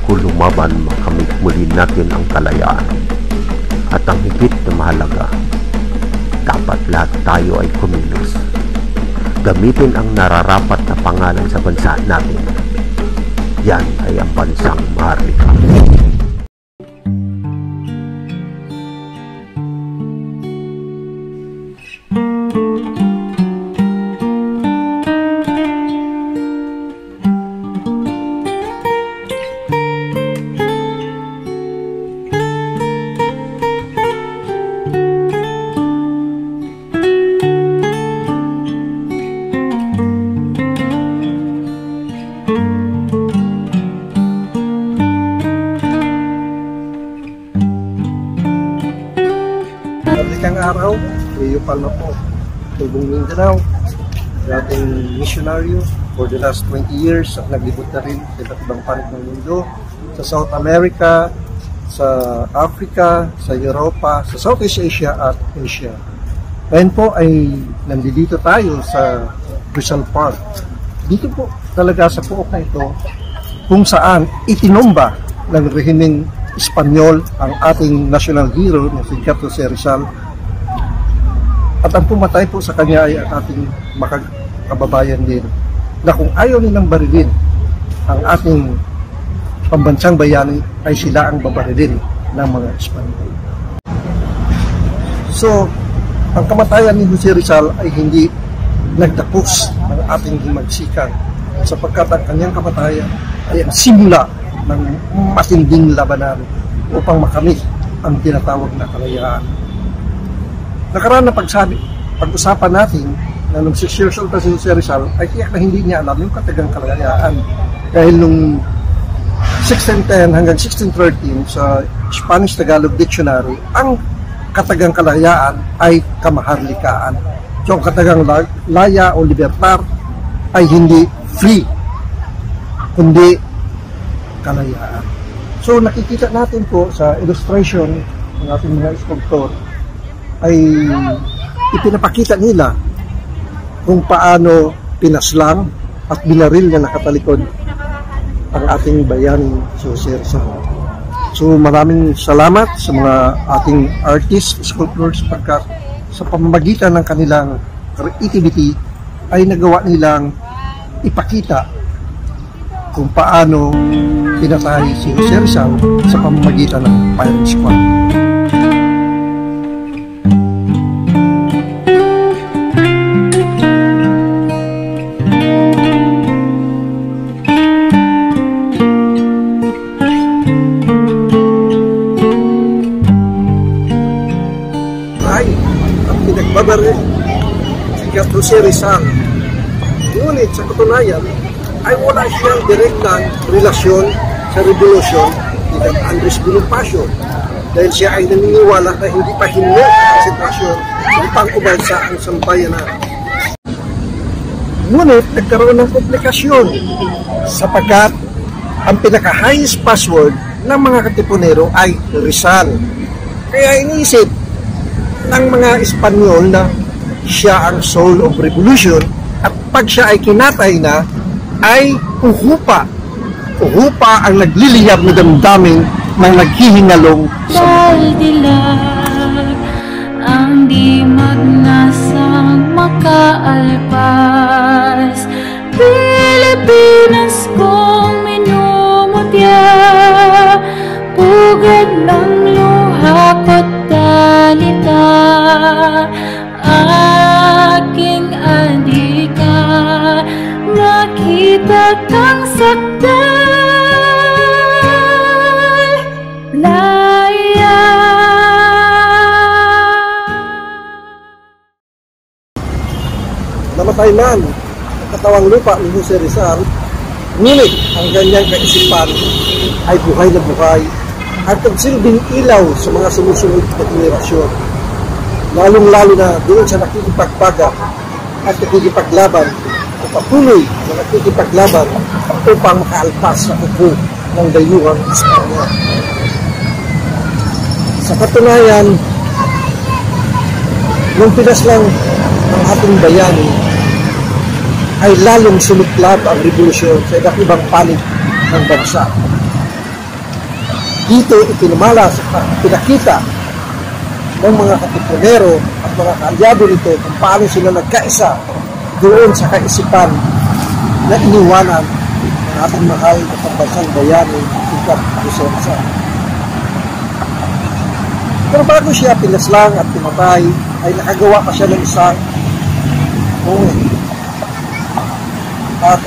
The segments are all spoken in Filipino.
kung lumaban makamit muli natin ang kalayaan. At ang higit na mahalaga, dapat lahat tayo ay kumilos. Gamitin ang nararapat na pangalan sa bansa natin. Yan ay ang bansang Maharlika. Maharlikang araw, Rio Palma po, Tubong Mindanao, dating misyonaryo for the last 20 years at naglibot na rin sa iba't ibang panig ng mundo, sa South America, sa Africa, sa Europa, sa Southeast Asia at Asia. Ngayon po ay nandito tayo sa Rizal Park. Dito po talaga sa pook na ito kung saan itinomba ng rehimeng Espanyol ang ating national hero na si Jose Rizal, at ang pumatay po sa kanya ay ang ating kababayan din, na kung ayaw nilang barilin ang ating pambansang bayani ay sila ang babarilin ng mga Espanyol. So ang kamatayan ni Jose Rizal ay hindi nagtapos ng ating himagsikan, sapagkat ang kanyang kamatayan ay ang simula ng matinding labanan upang makamit ang tinatawag na kalayaan. Nakaraan na pag-usapan natin na nung 6 years old na si Jose Rizal ay tiyak na hindi niya alam yung katagang kalayaan, dahil nung 1610 hanggang 1613 sa Spanish-Tagalog Dictionary, ang katagang kalayaan ay kamaharlikaan. So ang katagang laya o libertar ay hindi free, kundi kalayaan. So nakikita natin po sa illustration ng ating mga sculptor ay ipinapakita nila kung paano pinaslang at binaril na nakatalikod ang ating bayani si Jose Rizal. So maraming salamat sa mga ating artists, sculptors, pagkat sa pamamagitan ng kanilang creativity ay nagawa nilang ipakita kung paano pinatay si Jose Rizal sa pamamagitan ng firing squad. Ay, ang pinagbabaril si Jose Rizal. Ngunit sa katunayan ay wala siyang direktang relasyon sa revolusyon ni Andres Bonifacio, dahil siya ay naniniwala na hindi pa hinuli ang sitwasyon upang umalsa ang sambayanan. Ngunit nagkaroon ng komplikasyon sapagkat ang pinaka-highest password ng mga katipunero ay Rizal. Kaya iniisip ng mga Espanyol na siya ang soul of revolution, at pag siya ay kinatay na ay uhupa ang nagliliyab na damdamin ng naghihingalong sa dilag ang di magnasang makaalpas. Pilipinas kong minumutya, pugad ng luha ko't dalita, aking adika, nakita kang sakdal, laya. Namatay man ang katawang lupa ni Jose Rizal, ngunit ang kanyang kaisipan ay buhay na buhay at nagsilbing ilaw sa mga sumusunod na henerasyon, lalong-lalo na doon sa nakikipagpaga at nakikipaglaban o patuloy na nakikipaglaban upang makaalpas sa upo ng dayuhang Espanya. Sa katunayan, nung pinaslang ang ating bayani, ay lalong sumiklab ang revolusyon sa iba't ibang panig ng bansa. Dito ipinamala sa pinakita ng mga katipunero at mga kaalyado nito kung paano sila nagkaisa doon sa kaisipan na iniwanan ng ating mahal na pambansang bayani Tingkap Rizal. Pero bago siya pinaslang at pinatay, ay nakagawa pa siya ng isang poem. At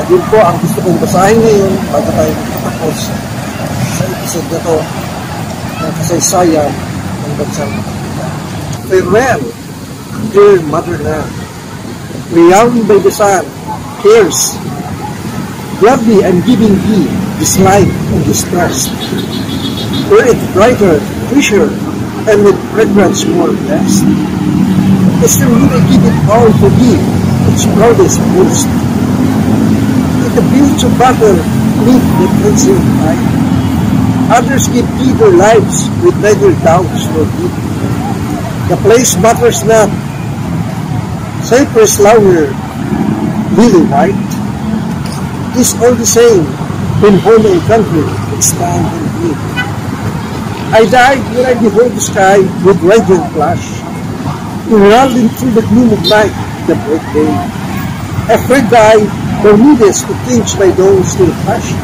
yun po ang gusto kong basahin ngayon bago tayo magtatapos sa episode na to ng kasaysayan ng bansang Pilipinas. Farewell, dear motherland, realm by the sun, tears. Gladly I'm giving thee this life and this trust. Were it brighter, richer, and with fragrance more blessed. Still would I give it all to thee, its proudest boast. In the fields of battle, meet the cleansing light. Others give thee their lives with neither doubts nor fear. The place matters not. Cypress flower, lily white, is all the same when home and country stand and meet. I died when I behold the sky with radiant flash, heralding through the gloom of night the bright day. Afraid thou needest to change my dawn still flashing,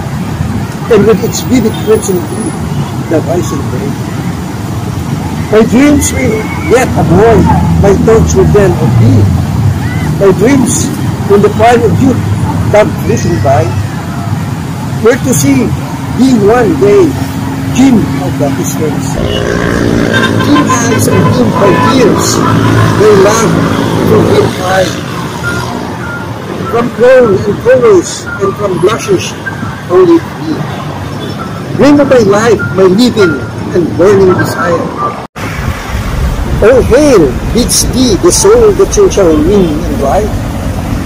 and with its vivid crimson hue, the rising day. My dreams will yet a boy, my thoughts will then of thee. My dreams, when the prime of youth come flitting by, were to see thee one day, Jim of the distance. Dim eyes and dim by tears, they laugh from him high. From crown and colors and from blushes, only thee. Dream of my life, my living and burning desire. Oh, hail, bids thee the soul that you shall win and ride.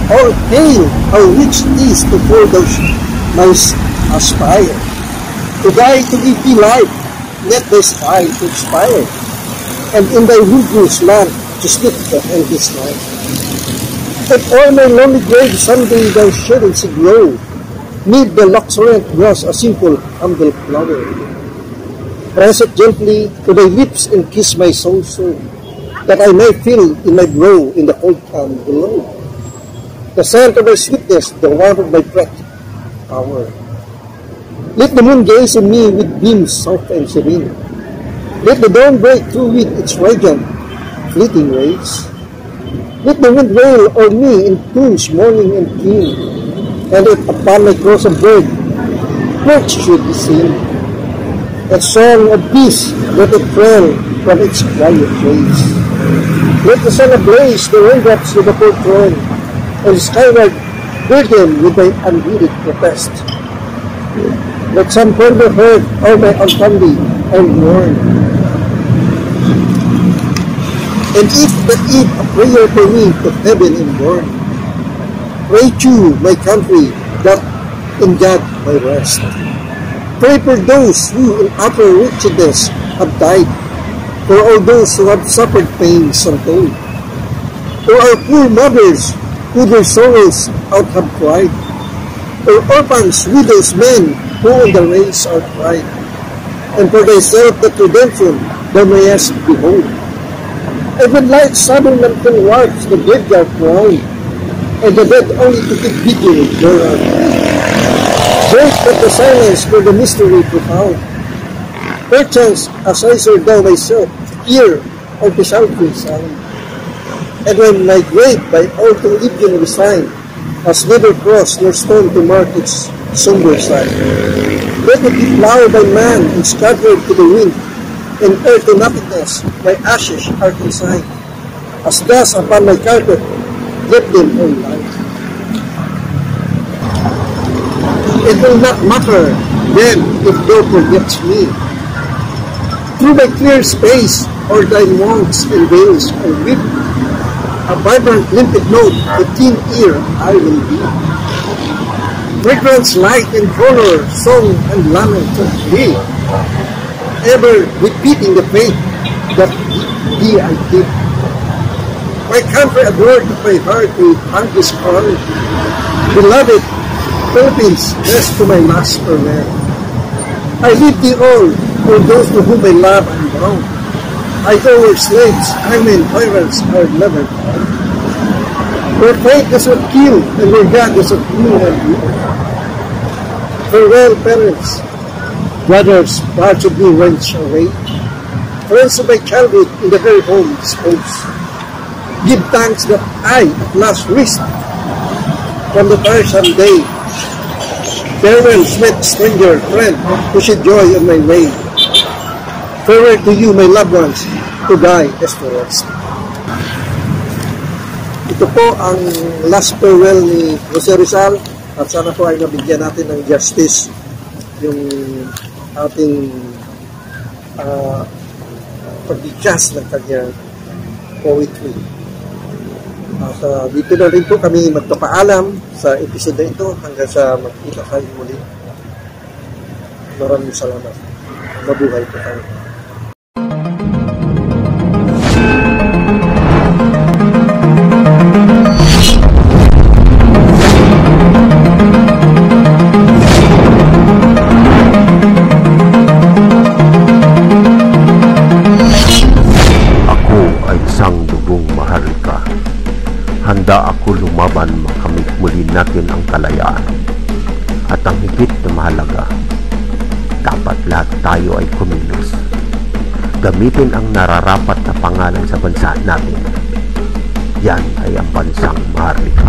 Oh, hail, how rich it is to for those most aspire. To die to give thee life, let thy sky to expire, and in thy wilderness land to sleep the endless night. At all my lonely grave someday thou shalt see grow, mid the luxuriant grass a simple, humble flower. Press it gently to thy lips and kiss my soul so, that I may feel in my brow in the cold calm below the scent of thy sweetness, the warmth of my breath, power. Let the moon gaze on me with beams soft and serene. Let the dawn break through with its radiant, fleeting rays. Let the wind wail o'er me in tunes morning and keen, and if upon my cross of bird, birds should be seen. A song of peace, let it trail from its quiet ways. Let the sun ablaze the raindrops with the full throne, and skyward burden with thy unheeded protest. Let some tender heard all my untimely and mourn. And if that eve a prayer for me to heaven inborn, pray to my country that in God my rest. Pray for those who in utter wretchedness have died, for all those who have suffered pains untold, for our poor mothers who their sorrows out have cried, for orphans, widows, men who in the race are tried, and for thyself that redemption thou mayest behold. And when light sudden and warps the graveyard ground, and the dead only to keep vigil thereof. Break but the silence for the mystery profound. Perchance, as I saw thou myself, hear of the shouting sound. And when my grave by all to Libyan resigned, has neither cross nor stone to mark its somber side, let it be plowed by man and scattered to the wind, and earth to nothingness my ashes are consigned. As dust upon my carpet, let them all lie. It will not matter then if thou forgets me. Through thy clear space or thy monks and veils I weep, a vibrant limpid note with keen ear I will be. Fragrance, light and color, song and lament of thee, ever repeating the faith that thee I keep. My country adored my heart with anguish crown, beloved Philippines, rest to my last farewell. I leave thee all for those to whom I love and belong. I go where slaves, hangmen, tyrants are never found. Where fate does not kill and where God does not rule and rule. Farewell, parents, brothers, parts of me wrench away. Friends of my childhood in the very home disposed. Give thanks that I at last rest from the tiresome day. Farewell, sweet stranger, friend, who should joy on my way. Farewell to you, my loved ones, to die as to rest. Ito po ang last farewell ni Jose Rizal at sana po ay nabigyan natin ng justice yung ating pag-adjust ng kanyang poetry. At dito na rin po kami magpapaalam sa episode na ito hanggang sa magkita tayo muli. Maraming salamat. Mabuhay po tayo. Handa ako lumaban makamit muli natin ang kalayaan. At ang higit na mahalaga, dapat lahat tayo ay kumilos. Gamitin ang nararapat na pangalan sa bansa natin. Yan ay ang bansang Maharlika.